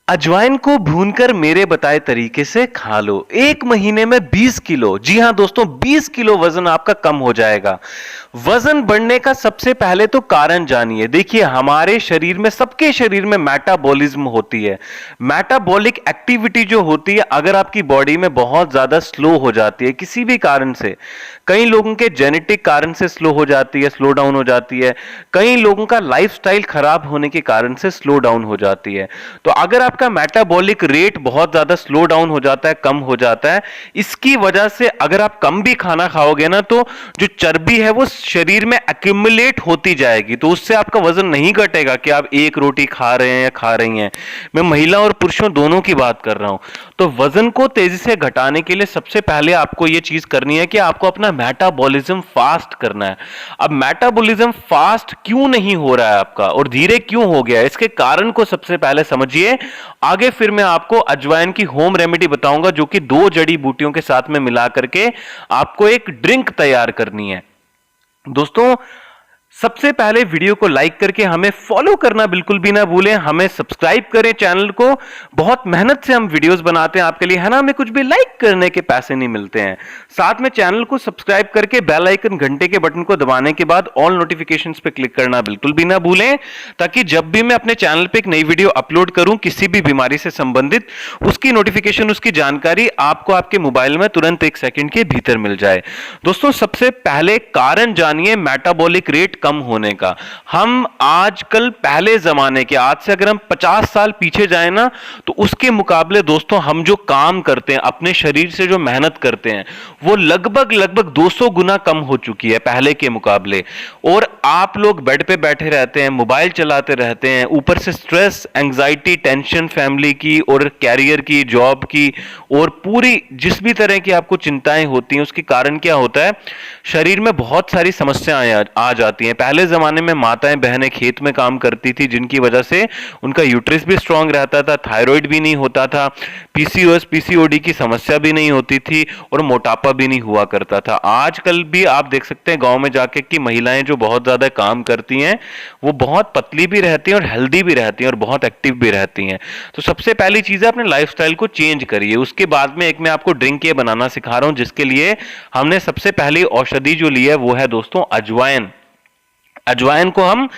अजवाइन को भूनकर मेरे बताए तरीके से खा लो। 1 महीने में 20 किलो, जी हां दोस्तों, 20 किलो वजन आपका कम हो जाएगा। वजन बढ़ने का सबसे पहले तो कारण जानिए। देखिए, हमारे शरीर में, सबके शरीर में मेटाबॉलिज्म होती है। मेटाबॉलिक एक्टिविटी जो होती है, अगर आपकी बॉडी में बहुत ज्यादा स्लो हो जाती है किसी भी कारण से, कई लोगों के जेनेटिक कारण से स्लो हो जाती है, स्लो डाउन हो जाती है, कई लोगों का लाइफस्टाइल खराब होने के कारण से स्लो डाउन हो जाती है। तो अगर आपका मेटाबॉलिक रेट बहुत ज्यादा स्लो डाउन हो जाता है, कम हो जाता है, इसकी वजह से अगर आप कम भी खाना खाओगे ना, तो जो चर्बी है वो शरीर में एक्यूमुलेट होती जाएगी। तो उससे आपका वजन नहीं घटेगा कि आप एक रोटी खा रहे हैं या खा रही हैं। मैं महिला और पुरुषों दोनों की बात कर रहा हूं। तो वजन को तेजी से घटाने के लिए सबसे पहले आपको यह चीज करनी है कि आपको अपना मेटाबॉलिज्म फास्ट करना है। अब मेटाबॉलिज्म फास्ट क्यों नहीं हो रहा है आपका, और धीरे क्यों हो गया है, इसके कारण को सबसे पहले समझिए। आगे फिर मैं आपको अजवाइन की होम रेमेडी बताऊंगा, जो कि 2 जड़ी बूटियों के साथ में मिला करके आपको एक ड्रिंक तैयार करनी है। दोस्तों, सबसे पहले वीडियो को लाइक करके हमें फॉलो करना बिल्कुल भी ना भूलें। हमें सब्सक्राइब करें चैनल को। बहुत मेहनत से हम वीडियोस बनाते हैं आपके लिए, है ना। हमें कुछ भी लाइक करने के पैसे नहीं मिलते हैं। साथ में चैनल को सब्सक्राइब करके बेल आइकन, घंटे के बटन को दबाने के बाद ऑल नोटिफिकेशंस पे क्लिक करना बिल्कुल भी ना भूलें, ताकि जब भी मैं अपने चैनल पे एक नई वीडियो अपलोड करूं किसी भी बीमारी से संबंधित, उसकी नोटिफिकेशन, उसकी जानकारी आपको आपके मोबाइल में तुरंत 1 सेकंड के भीतर मिल जाए। दोस्तों, सबसे पहले कारण जानिए मेटाबॉलिक रेट कम होने का। हम आजकल पहले जमाने के, आज से अगर हम 50 साल पीछे जाएं ना, तो उसके मुकाबले दोस्तों हम जो काम करते हैं, अपने शरीर से जो मेहनत करते हैं, वो लगभग 200 गुना कम हो चुकी है पहले के मुकाबले। और आप लोग बेड पे बैठे रहते हैं, मोबाइल चलाते रहते हैं, ऊपर से स्ट्रेस, एंजाइटी, टेंशन फैमिली की और कैरियर की, जॉब की, और पूरी जिस भी तरह की आपको चिंताएं होती हैं, उसके कारण क्या होता है, शरीर में बहुत सारी समस्याएं आ जाती हैं। पहले जमाने में माताएं बहनें खेत में काम करती थी, जिनकी वजह से उनका यूट्रस भी स्ट्रांग रहता था, थायराइड भी नहीं होता था, पीसीओएस पीसीओडी की समस्या भी नहीं होती थी, और मोटापा भी नहीं हुआ करता था। आजकल भी आप देख सकते हैं गांव में जाके कि महिलाएं जो बहुत ज्यादा काम करती हैं, वो बहुत पतली भी रहती हैं और हेल्दी भी रहती हैं और बहुत एक्टिव भी रहती हैं। तो सबसे पहली चीज है, अपने लाइफस्टाइल को चेंज करिए। उसके बाद में एक मैं आपको ड्रिंक ये बनाना सिखा रहा हूं, जिसके लिए हमने सबसे पहली औषधि जो ली है वो है दोस्तों अजवाइन। अजवाइन को हम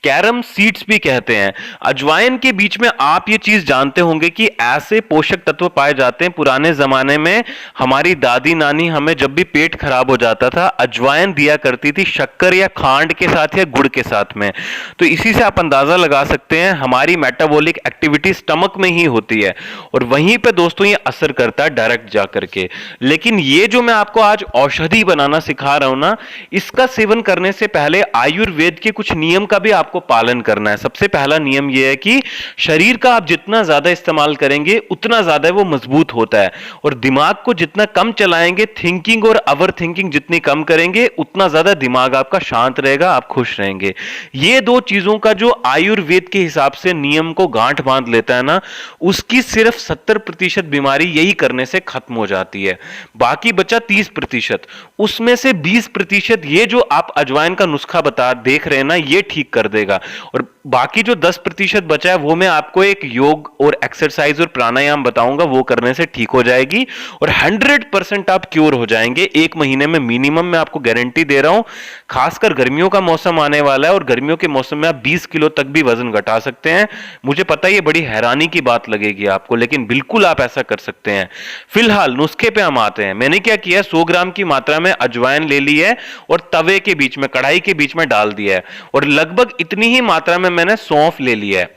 कैरम सीड्स भी कहते हैं। अजवाइन के बीच में आप ये चीज जानते होंगे कि ऐसे पोषक तत्व पाए जाते हैं। पुराने जमाने में हमारी दादी नानी हमें जब भी पेट खराब हो जाता था, अजवाइन दिया करती थी, शक्कर या खांड के साथ या गुड़ के साथ में। तो इसी से आप अंदाजा लगा सकते हैं हमारी मेटाबॉलिक एक्टिविटी स्टमक में ही होती है, और वहीं पे दोस्तों ये असर करता है डायरेक्ट जाकर के। लेकिन ये जो मैं आपको आज औषधि बनाना सिखा रहा हूं ना, इसका सेवन करने से पहले आयुर्वेद के कुछ नियम का भी आपको पालन करना है। सबसे पहला नियम यह है कि शरीर का आप जितना ज्यादा इस्तेमाल करेंगे, उतना ज्यादा वो मजबूत होता है, और दिमाग को जितना कम चलाएंगे, थिंकिंग और ओवर थिंकिंग जितनी कम करेंगे, उतना ज्यादा दिमाग आपका शांत रहेगा, आप खुश रहेंगे। ये 2 चीजों का जो आयुर्वेद के हिसाब से नियम को गांठ बांध लेता है ना, उसकी सिर्फ 70% बीमारी यही करने से खत्म हो जाती है। बाकी बचा 30%, उसमें से 20% ये जो आप अजवाइन का नुस्खा बता देख रहे हैं ना, ये ठीक कर देगा। और बाकी जो 10% बचा है, वो मैं आपको एक योग और एक्सरसाइज और प्राणायाम बताऊंगा, वो करने से ठीक हो जाएगी, और 100% आप क्योर हो जाएंगे 1 महीने में मिनिमम। मैं आपको गारंटी दे रहा हूं। खासकर गर्मियों का मौसम आने वाला है, और गर्मियों के मौसम में आप 20 किलो तक भी वजन घटा सकते हैं। मुझे पता है ये बड़ी हैरानी की बात लगेगी आपको, लेकिन बिल्कुल आप ऐसा कर सकते हैं। फिलहाल नुस्खे पे हम आते हैं। मैंने क्या किया, 100 ग्राम की मात्रा में अजवाइन ले ली है, और तवे के बीच में, कढ़ाई के बीच में डाल दिया है, और लगभग इतनी ही मात्रा में मैंने सौंफ ले लिया है।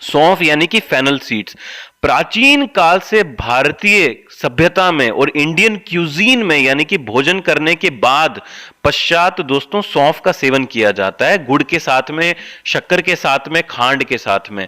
सौंफ यानी कि फेनल सीड्स। प्राचीन काल से भारतीय सभ्यता में और इंडियन क्यूजीन में, यानी कि भोजन करने के बाद पश्चात दोस्तों, सौंफ का सेवन किया जाता है, गुड़ के साथ में, शक्कर के साथ में, खांड के साथ में,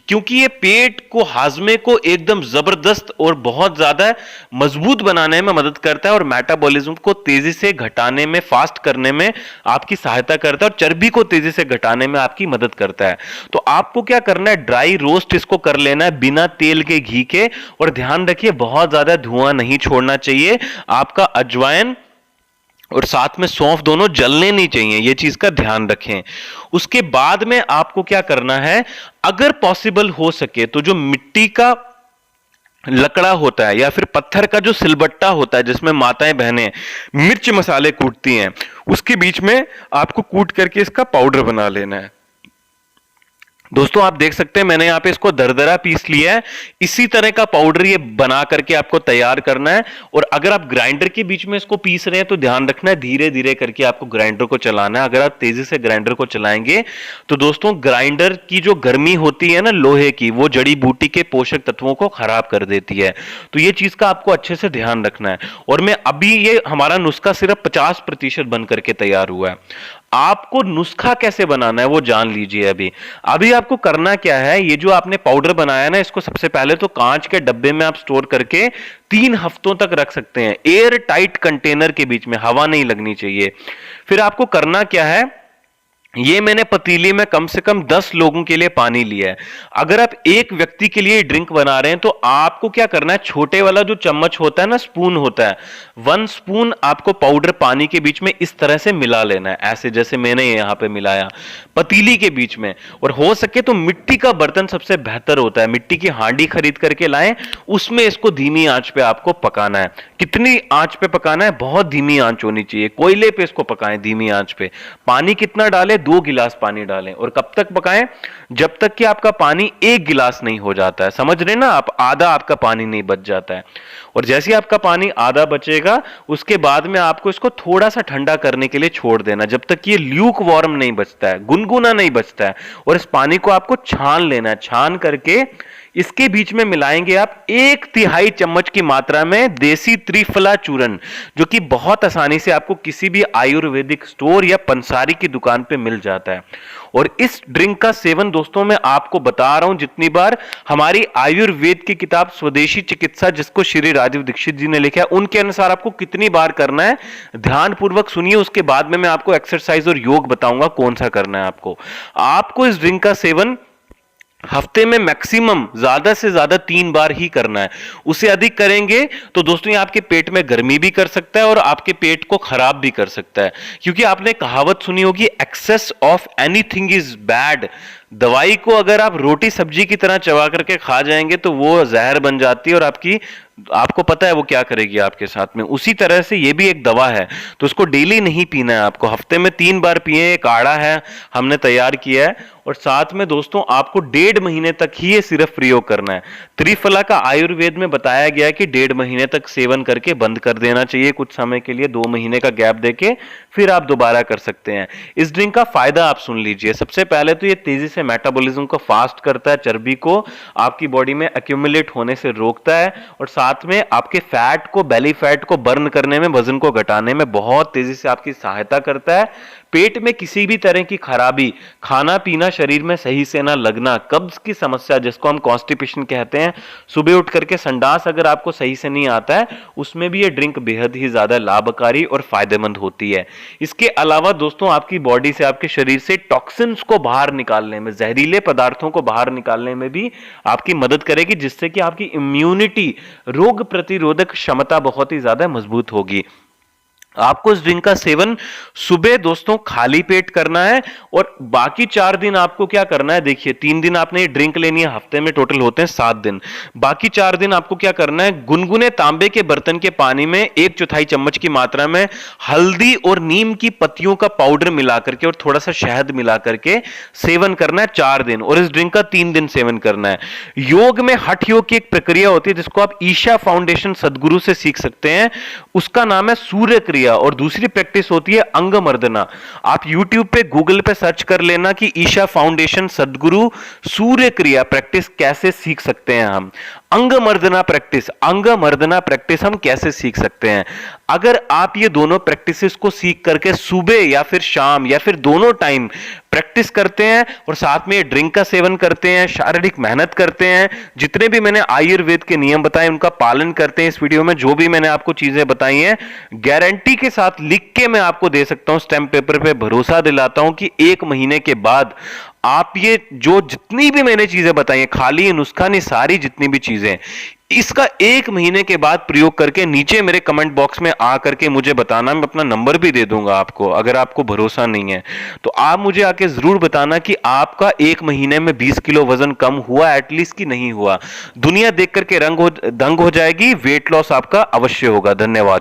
क्योंकि ये पेट को, हाजमे को एकदम जबरदस्त और बहुत ज्यादा मजबूत बनाने में मदद करता है, और मेटाबॉलिज्म को तेजी से घटाने में, फास्ट करने में आपकी सहायता करता है, और चर्बी को तेजी से घटाने में आपकी मदद करता है। तो आपको क्या करना है, ड्राई रोस्ट इसको कर लेना है, बिना तेल के, घी के, और ध्यान रखिए बहुत ज्यादा धुआं नहीं छोड़ना चाहिए। आपका अजवाइन और साथ में सौंफ, दोनों जलने नहीं चाहिए, ये चीज का ध्यान रखें। उसके बाद में आपको क्या करना है, अगर पॉसिबल हो सके तो जो मिट्टी का लकड़ा होता है या फिर पत्थर का जो सिलबट्टा होता है जिसमें माताएं बहनें मिर्च मसाले कूटती हैं, उसके बीच में आपको कूट करके इसका पाउडर बना लेना है। दोस्तों आप देख सकते हैं मैंने यहाँ पे इसको दरदरा पीस लिया है। इसी तरह का पाउडर ये बना करके आपको तैयार करना है। और अगर आप ग्राइंडर के बीच में इसको पीस रहे हैं तो ध्यान रखना है धीरे धीरे करके आपको ग्राइंडर को चलाना है। अगर आप तेजी से ग्राइंडर को चलाएंगे तो दोस्तों ग्राइंडर की जो गर्मी होती है ना लोहे की, वो जड़ी बूटी के पोषक तत्वों को खराब कर देती है। तो ये चीज का आपको अच्छे से ध्यान रखना है। और मैं अभी ये हमारा नुस्खा सिर्फ 50% बन करके तैयार हुआ है। आपको नुस्खा कैसे बनाना है वो जान लीजिए। अभी अभी आपको करना क्या है, ये जो आपने पाउडर बनाया ना, इसको सबसे पहले तो कांच के डब्बे में आप स्टोर करके 3 हफ्तों तक रख सकते हैं। एयर टाइट कंटेनर के बीच में, हवा नहीं लगनी चाहिए। फिर आपको करना क्या है, ये मैंने पतीले में कम से कम 10 लोगों के लिए पानी लिया है। अगर आप एक व्यक्ति के लिए ड्रिंक बना रहे हैं तो आपको क्या करना है, छोटे वाला जो चम्मच होता है ना, स्पून होता है, 1 स्पून आपको पाउडर पानी के बीच में इस तरह से मिला लेना है, ऐसे जैसे मैंने यहां पे मिलाया पतीली के बीच में। और हो सके तो मिट्टी का बर्तन सबसे बेहतर होता है, मिट्टी की हांडी खरीद करके लाएं, उसमें इसको धीमी आंच पे आपको पकाना है। कितनी आंच पे पकाना है, बहुत धीमी आंच होनी चाहिए, कोयले पे इसको पकाएं धीमी आंच पे। पानी कितना डालें, 2 गिलास पानी डालें। और कब तक पकाएं, जब तक कि आपका पानी 1 गिलास नहीं हो जाता है। समझ रहे ना आप, आधा आपका पानी नहीं बच जाता है। और जैसे ही आपका पानी आधा बचेगा उसके बाद में आपको इसको थोड़ा सा ठंडा करने के लिए छोड़ देना, जब तक कि ये ल्यूक वार्म नहीं बचता है, गुनगुना नहीं बचता है। और इस पानी को आपको छान लेना है। छान करके इसके बीच में मिलाएंगे आप 1/3 चम्मच की मात्रा में देसी त्रिफला चूर्ण, जो कि बहुत आसानी से आपको किसी भी आयुर्वेदिक स्टोर या पंसारी की दुकान पे मिल जाता है। और इस ड्रिंक का सेवन दोस्तों मैं आपको बता रहा हूं जितनी बार, हमारी आयुर्वेद की किताब स्वदेशी चिकित्सा जिसको श्री राजीव दीक्षित जी ने लिखा है, उनके अनुसार आपको कितनी बार करना है, ध्यानपूर्वक सुनिए। उसके बाद में मैं आपको एक्सरसाइज और योग बताऊंगा कौन सा करना है आपको इस ड्रिंक का सेवन हफ्ते में मैक्सिमम ज्यादा से ज्यादा 3 बार ही करना है। उसे अधिक करेंगे तो दोस्तों ये आपके पेट में गर्मी भी कर सकता है और आपके पेट को खराब भी कर सकता है। क्योंकि आपने कहावत सुनी होगी, excess of anything is bad. दवाई को अगर आप रोटी सब्जी की तरह चबा करके खा जाएंगे तो वो जहर बन जाती है और आपको पता है वो क्या करेगी आपके साथ में। उसी तरह से ये भी एक दवा है, तो उसको डेली नहीं पीना है आपको, हफ्ते में 3 बार पिए। काढ़ा है हमने तैयार किया है। और साथ में दोस्तों आपको 1.5 महीने तक ही ये सिर्फ प्रयोग करना है। त्रिफला का आयुर्वेद में बताया गया है कि 1.5 महीने तक सेवन करके बंद कर देना चाहिए, कुछ समय के लिए 2 महीने का गैप देके फिर आप दोबारा कर सकते हैं। इस ड्रिंक का फायदा आप सुन लीजिए। सबसे पहले तो ये तेजी से मेटाबॉलिज्म को फास्ट करता है, चर्बी को आपकी बॉडी में एक्यूमुलेट होने से रोकता है और साथ में आपके फैट को, बेली फैट को बर्न करने में, वजन को घटाने में बहुत तेजी से आपकी सहायता करता है। पेट में किसी भी तरह की खराबी, खाना पीना शरीर में सही से ना लगना, कब्ज की समस्या जिसको हम कॉन्स्टिपेशन कहते हैं, सुबह उठ करके संडास अगर आपको सही से नहीं आता है, उसमें भी ये ड्रिंक बेहद ही ज्यादा लाभकारी और फायदेमंद होती है। इसके अलावा दोस्तों आपकी बॉडी से, आपके शरीर से टॉक्सिन्स को बाहर निकालने में, जहरीले पदार्थों को बाहर निकालने में भी आपकी मदद करेगी, जिससे कि आपकी इम्यूनिटी, रोग प्रतिरोधक क्षमता बहुत ही ज्यादा मजबूत होगी। आपको इस ड्रिंक का सेवन सुबह दोस्तों खाली पेट करना है और बाकी 4 दिन आपको क्या करना है, देखिए 3 दिन आपने ये ड्रिंक लेनी है, हफ्ते में टोटल होते हैं 7 दिन। बाकी 4 दिन आपको क्या करना है, गुनगुने तांबे के बर्तन के पानी में 1/4 चम्मच की मात्रा में हल्दी और नीम की पत्तियों का पाउडर मिला करके और थोड़ा सा शहद मिला करके सेवन करना है 4 दिन। और इस ड्रिंक का 3 दिन सेवन करना है। योग में हठ योग की एक प्रक्रिया होती है जिसको आप ईशा फाउंडेशन सदगुरु से सीख सकते हैं, उसका नाम है सूर्य क्रिया। और दूसरी प्रैक्टिस होती है अंग मर्दना। आप YouTube पे, गूगल पे सर्च कर लेना कि ईशा फाउंडेशन सदगुरु सूर्य क्रिया प्रैक्टिस कैसे सीख सकते हैं हम। अंग मर्दना प्रैक्टिस हम कैसे सीख सकते हैं। अगर आप ये दोनों प्रैक्टिसेस को सीख करके सुबह या फिर शाम या फिर दोनों टाइम प्रैक्टिस करते हैं और साथ में ड्रिंक का सेवन करते हैं, शारीरिक मेहनत करते हैं, जितने भी मैंने आयुर्वेद के नियम बताए उनका पालन करते हैं, इस वीडियो में जो भी मैंने आपको चीजें बताई हैं गारंटी के साथ लिख के मैं आपको दे सकता हूं, स्टैम्प पेपर पे भरोसा दिलाता हूं कि 1 महीने के बाद आप ये जो जितनी भी मैंने चीजें बताई हैं, खाली ये नुस्खा नहीं, सारी जितनी भी चीजें, इसका 1 महीने के बाद प्रयोग करके नीचे मेरे कमेंट बॉक्स में आ करके मुझे बताना। मैं अपना नंबर भी दे दूंगा आपको, अगर आपको भरोसा नहीं है तो आप मुझे आके जरूर बताना कि आपका 1 महीने में 20 किलो वजन कम हुआ एटलीस्ट कि नहीं हुआ। दुनिया देख करके दंग हो जाएगी। वेट लॉस आपका अवश्य होगा। धन्यवाद।